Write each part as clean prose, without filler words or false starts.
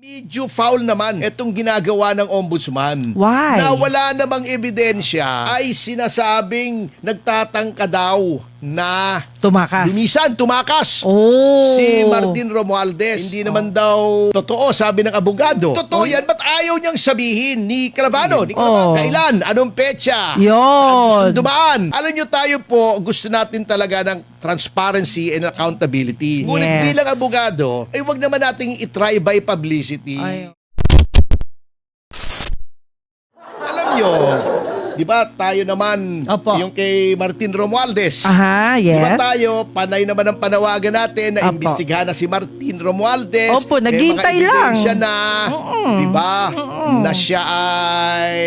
Medyo foul naman itong ginagawa ng ombudsman. Why? Na wala namang ebidensya ay sinasabing nagtatangka daw na Tumakas. tumakas. Oh. Si Martin Romualdez. Hindi naman daw totoo, sabi ng abogado. Totoo yan, ba't ayaw niyang sabihin ni Calabano? Kailan? Anong petsa? Yun. Saan gusto dumaan? Alam niyo, tayo po, gusto natin talaga ng transparency and accountability. Ngunit Yes. bilang abogado, ay wag naman nating itry by publicity. Ay. Alam niyo, di ba tayo naman, Opo. yung kay Martin Romualdez. Aha, Di ba yes. tayo, panay naman ang panawagan natin na Opo. imbestigahan na si Martin Romualdez. Opo, May naghihintay mga lang. ebidensya na, di ba, na siya ay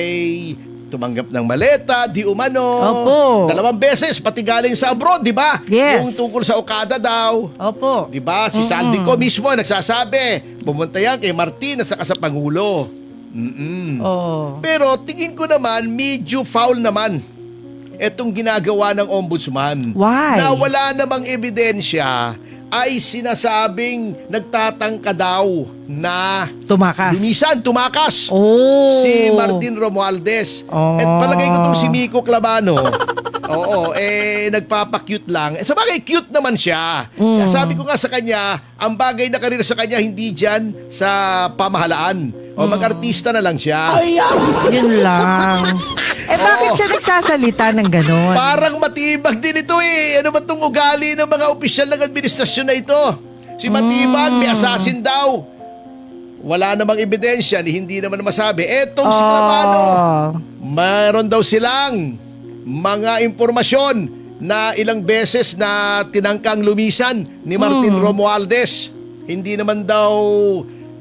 tumanggap ng maleta, di umano. Opo. 2 beses, pati galing sa abroad, di ba? Yes. Yung tungkol sa Okada daw. Opo. Di ba? Si Saldico mismo nagsasabi, pumunta yan kay Martin at saka sa Pangulo. Oh. Pero tingin ko naman, medyo foul naman itong ginagawa ng ombudsman. Why? Na wala namang ebidensya ay sinasabing nagtatangka daw na tumakas. Oh. Si Martin Romualdez. Oh. At palagay ko itong si Miko Calabano, oo, nagpapa-cute lang. Sa bagay, cute naman siya. Kaya sabi ko nga sa kanya, ang bagay na karera sa kanya, hindi dyan sa pamahalaan. O mag-artista na lang siya. Yun lang. Bakit Oo. siya nagsasalita ng ganon? Parang matibag din ito eh. Ano ba itong ugali ng mga opisyal ng administrasyon na ito? Si Matibag, may assassin daw. Wala namang ebidensya, hindi naman masabi. Etong si Calabano, mayroon daw silang mga impormasyon na ilang beses na tinangkang lumisan ni Martin Romualdez. Hindi naman daw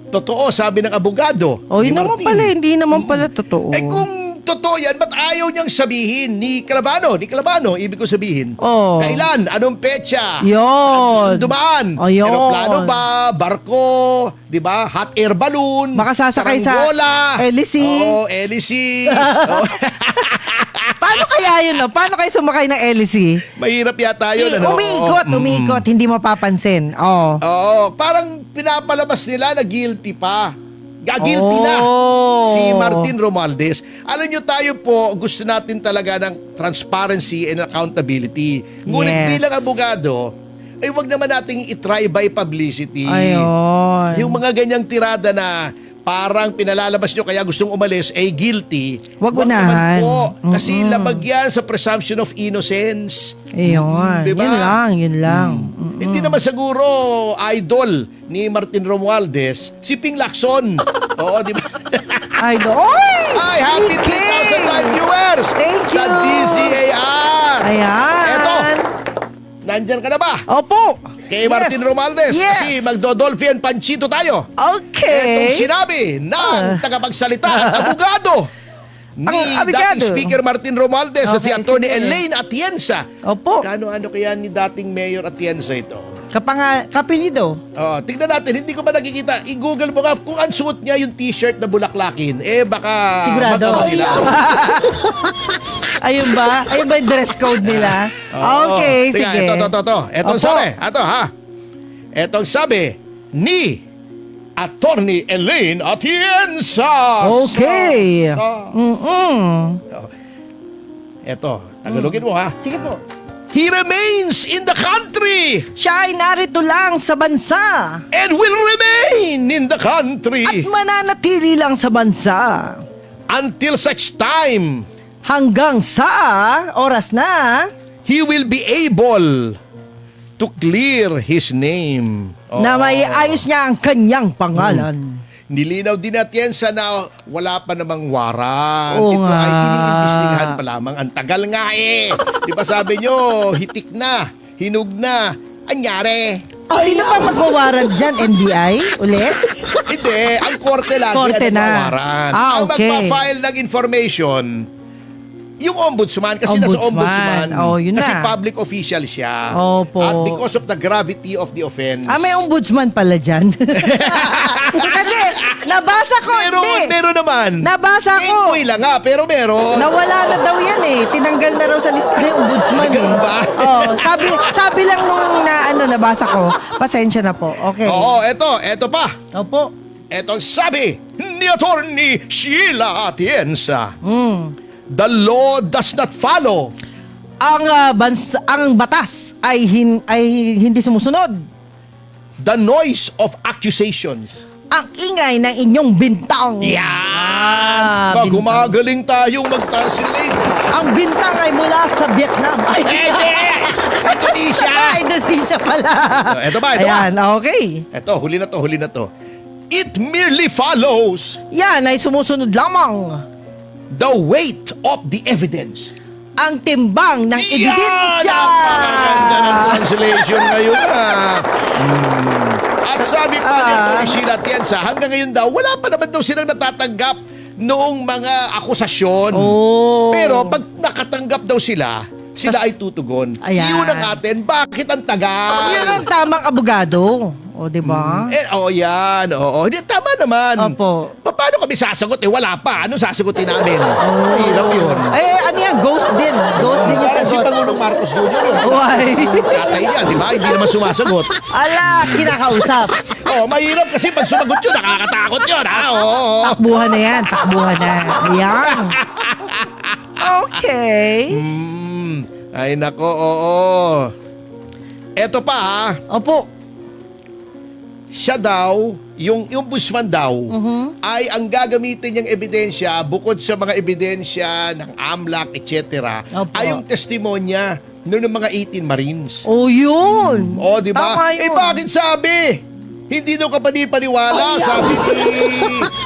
totoo, sabi ng abogado. Oh, ni yun naman Martin. pala, hindi naman pala totoo. Kung totoo yan, ba't ayaw niyang sabihin ni Calabano? Ni Calabano, ibig ko sabihin. Oh. Kailan? Anong petsa? Yun. Saan gusto dumaan? Oh, yun. Aeroplano ba? Barko? Di ba? Hot air balloon? Makasasakay sa saranggola, hélice. Oo, hélice. Oo. Paano kaya yun, no? Paano kayo sumakay ng hélice? Mahirap yata yun. Ano? Umiikot, hindi mapapansin. Oh. Oo, parang pinapalabas nila na guilty pa. Guilty na si Martin Romualdez. Alam nyo, tayo po, gusto natin talaga ng transparency and accountability. Ngunit Yes. bilang abogado, ay wag naman nating itry by publicity. Ayun. Yung mga ganyang tirada na parang pinalalabas nyo kaya gustong umalis ay guilty. Wag naman unahan. po. Kasi labag yan sa presumption of innocence. Ayun. Diba? Yun lang. Hindi naman siguro idol ni Martin Romualdez si Ping Lacson. Oo, di ba? Idol. Oy! Ay, happy PK! 3,000 live viewers Thank sa you! DZAR. Ayan. Eto, nandyan ka na ba? Opo. Kay Martin Romualdez. Yes. Kasi magdodolphy and panchito tayo. Okay. Etong sinabi ng tagapagsalita at abogado ni Ang abogado. dating Speaker Martin Romualdez at si Okay, Atty. sige. Elaine Atienza. Opo. Ano kaya ni dating Mayor Atienza ito? Kapilido. Tignan natin, hindi ko ba nakikita. I-google mo nga kung ang suot niya yung t-shirt na bulaklakin. Baka Sigurado. magkama sila. Ayun ba? Ayun ba yung dress code nila? Oo. Okay, Tingnan, sige. Ito. Etong Opo. sabi. Etong sabi ni Attorney Elaine Atienza. Okay. Sa- Eto, tagalogin mo ha. Sige po. He remains in the country Siya ay narito lang sa bansa and will remain in the country at mananatili lang sa bansa until such time hanggang sa oras na he will be able to clear his name. na maiayos niya ang kanyang pangalan. Nilinaw din natin sa na wala pa namang warrant. Oo Ito nga. ay iniimbestigahan pa lamang. Ang tagal nga eh. Di ba sabi nyo, hitik na, hinug na, anyari. Sino pa magwawarant dyan? NBI? Ulit? Hindi, ang korte lagi Korte ang na. warrant. Ah, Ang okay. magpa-file ng information, yung ombudsman, kasi nasa ombudsman. Oh, yun kasi na. public official siya. Opo. At because of the gravity of the offense. May ombudsman pala dyan. Kasi nabasa ko, hindi. Meron naman. Nabasa ko. Inquiry lang nga, pero meron. Nawala na daw yan eh. Tinanggal na raw sa lista yung ombudsman eh. Ganun ba? Sabi lang nung nabasa ko. Pasensya na po. Okay. Oo, eto pa. Opo. Eto ang sabi ni Attorney Sheila Atienza. Mm. The law does not follow. Ang batas ay hindi sumusunod. The noise of accusations. Ang ingay ng inyong bintang. Yan! bintang. Gumagaling tayong mag-translate. Ang bintang ay mula sa Vietnam. Ay, Indonesia! Indonesia pala. Ito ba? Ayan, okay. Ito, huli na to. It merely follows Yan ay sumusunod lamang. the weight of the evidence. Ang timbang ng ebidensya. Napakaganda ng translation ngayon. At sabi pa ni Atty. Sheila Atienza, hanggang ngayon daw, wala pa naman daw silang natatanggap noong mga akusasyon. Oh. Pero pag nakatanggap daw sila ay tutugon. Ayan. Yun ang atin. Bakit ang tagal? Yun ang tamang abogado. O, di ba? Yan. Oo. Hindi, tama naman. Opo. Paano kami sasagot? Wala pa. Ano sasagutin namin? Hirap yun. Ano yan? Ghost din. Ghost din yung Parang si sagot. Pangulong Marcos Jr. Why? Tatay niya, di ba? Hindi naman sumasagot. Ala, kinakausap. Mahirap kasi pag sumagot yun, nakakatakot yun, ha? Oo. Takbuhan na yan. Takbuhan na. Ayan. Okay. Ay, nako, oo. Eto pa, ha? Opo. Siya daw, yung ombudsman daw, ay ang gagamitin niyang ebidensya, bukod sa mga ebidensya ng AMLAC, etc., Opo. ay yung testimonya ng mga 18 Marines. O, yun. O, di ba? Tama yun. Bakit sabi? Hindi daw kapani-paniwala, sabi ni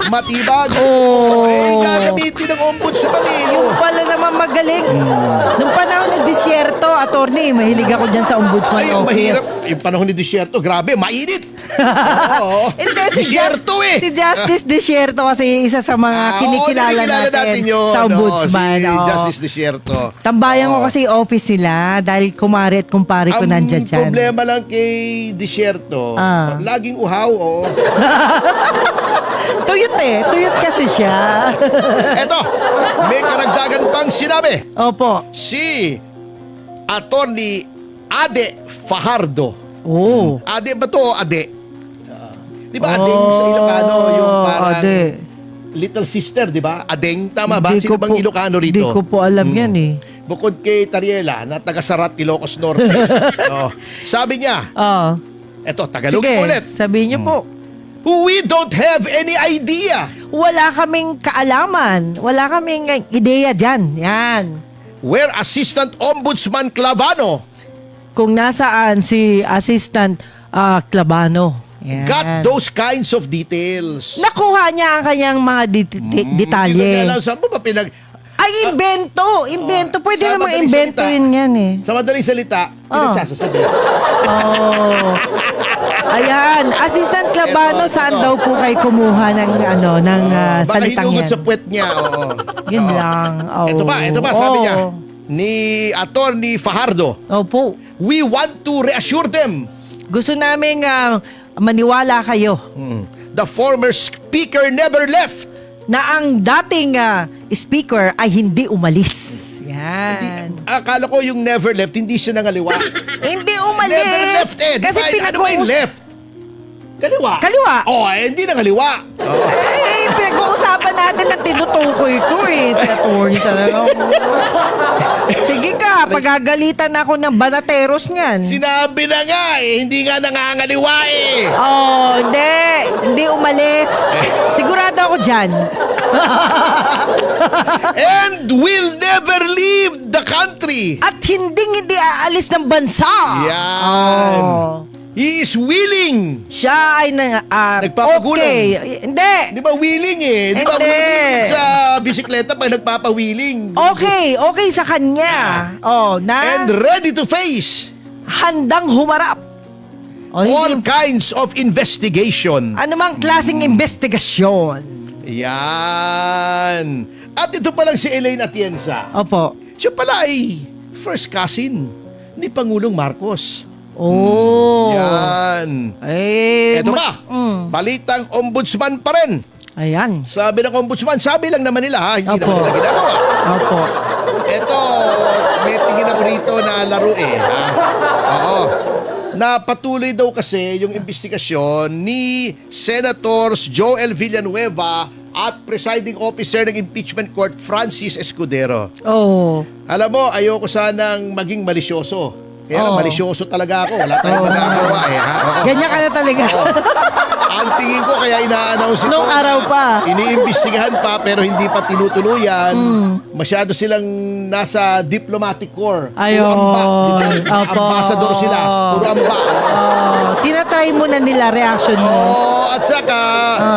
Matibag. Oh. Gagamitin ng ombudsman eh. Yung pala naman magaling. Nung panahon ng disyerto, attorney, mahilig ako dyan sa ombudsman Ay, yung office. mahirap. Yung panahon ni Disyerto, grabe, mainit. Oo. Hindi, Disyerto eh. Si Justice Disyerto kasi isa sa mga kinikilala natin yun, sa ombudsman. Si Oo. Justice Disyerto. Tambayan ko kasi office sila dahil kumare at kumpare ko nandiyan dyan. Ang problema lang kay Disyerto, laging uhaw, oo. Tuyot eh. Tuyot kasi siya. Eto, may karagdagan pang sinabi. Opo. Si Attorney Ade Fajardo. Oh. Ade ba to o Ade? Di ba Adeng sa Ilocano, yung parang Ade. little sister, di ba? Adeng, tama ba? Hindi Sino ko bang po- Ilocano rito? Hindi ko po alam yan eh. Bukod kay Tariela, na taga Sarat, Ilocos Norte. Sabi niya, Oh. eto, Tagalog Sige, ulit. sabihin niyo po. We don't have any idea Wala kaming kaalaman. Wala kaming ideya dyan. Yan. where Assistant Ombudsman Clavano Kung nasaan si Assistant Clavano. Yan. got those kinds of details. Nakuha niya ang kanyang mga Hindi ko detalye. alam, saan mo ba Ay, invento. Invento. Pwede sa namang madaling invento salita. yun yan eh. Sa madaling salita, pinagsasasabi. Oh. Ayan. Assistant Clavano, Ito, saan ito. daw po kayo kumuha ng, Baka salitang hinugot yan? sa puwet niya. Oo. Yun Oo. lang. Oh. Ito ba, sabi niya, Oo. ni Attorney Fajardo, Opo. we want to reassure them. Gusto namin maniwala kayo The former speaker never left. na ang dating speaker ay hindi umalis. Yan. Akala ko yung never left, hindi siya nangaliwa. Hindi umalis. Never left eh. Kasi Ano ba yung left? Kaliwa. Kaliwa. Hindi nangaliwa. Pinag-uusapan natin na tinutukoy ko eh. Si attorney talaga. Sige ka, pagagalitan ako ng banateros niyan. Sinabi na nga hindi nga nangangaliwa eh. Oh, hindi. Hindi umalis. Sigurado ako dyan. And will never leave the country. At hindi aalis ng bansa. Yan. Oh. He is willing. Siya ay Nagpapagulang. okay. Hindi. Di ba willing eh? Di ba Hindi. willing sa bisikleta pag nagpapawiling? Okay sa kanya. Oh, And na ready to face handang humarap. Oh, all hindi- kinds of investigation. Anumang klaseng investigasyon. Yan. At ito pa lang si Elaine Atienza. Opo. Siya pala ay first cousin ni Pangulong Marcos. Oh. Yan. Eh, Eto ba? Balitang ombudsman pa rin. Ayan. Sabi ng ombudsman, sabi lang naman nila ha, hindi Opo. naman nila ginagawa. Opo. Eto, may tingin ako rito na laro eh. Ha? Oo. na patuloy daw kasi yung investigasyon ni Senators Joel Villanueva at presiding officer ng impeachment court Francis Escudero. Oh. Alam mo, ayoko sanang maging malisyoso. Kaya Oo. malisyoso talaga ako. Wala tayong magagawa eh. Ha? Oo. Ganyan ka na talaga. Oo. Ang tingin ko kaya ina-announce ito. Nung araw na pa. Iniimbestigahan pa pero hindi pa tinutuluyan. Masyado silang nasa diplomatic corps. Ayun. Puro amba. Diba? Opo. Ambassador sila. Puro amba. Oh, tinatry mo na nila reaction mo. Oh, at saka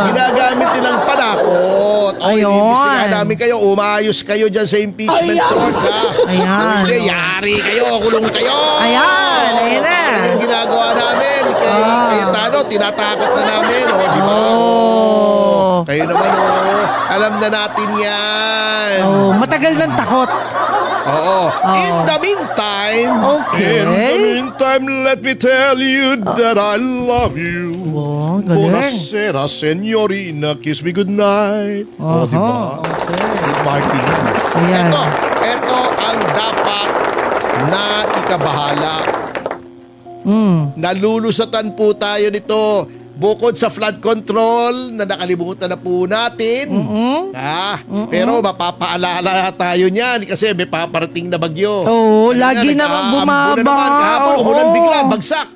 ginagamit nilang panakot. Oh, Ayun. iniimbestigahan namin kayo. Umayos kayo dyan sa impeachment court. Ha? Ayan. Hindi, yari kayo. Kulong kayo. Ayan, ayan na. Ano yung ginagawa namin? Kaya Tano, tinatakot na namin. Oh, di ba? Oh. Kayo naman, oh. Alam na natin yan. Oh, matagal ng takot. Oo. In the meantime, Okay. let me tell you that I love you. Oh, galing. Buonasera, senorina. Kiss me goodnight. Oh, di ba? Good Martin. Ayan. Ito ang dapat na ikabahala. Nalulusatan po tayo nito. Bukod sa flood control na nakalimutan na po natin. Pero mapapaalala tayo niyan kasi may paparating na bagyo. Oo, Ayun lagi na, namang nag-aambo bumaba. na naman. Kahapon, umulan Oo. bigla, bagsak.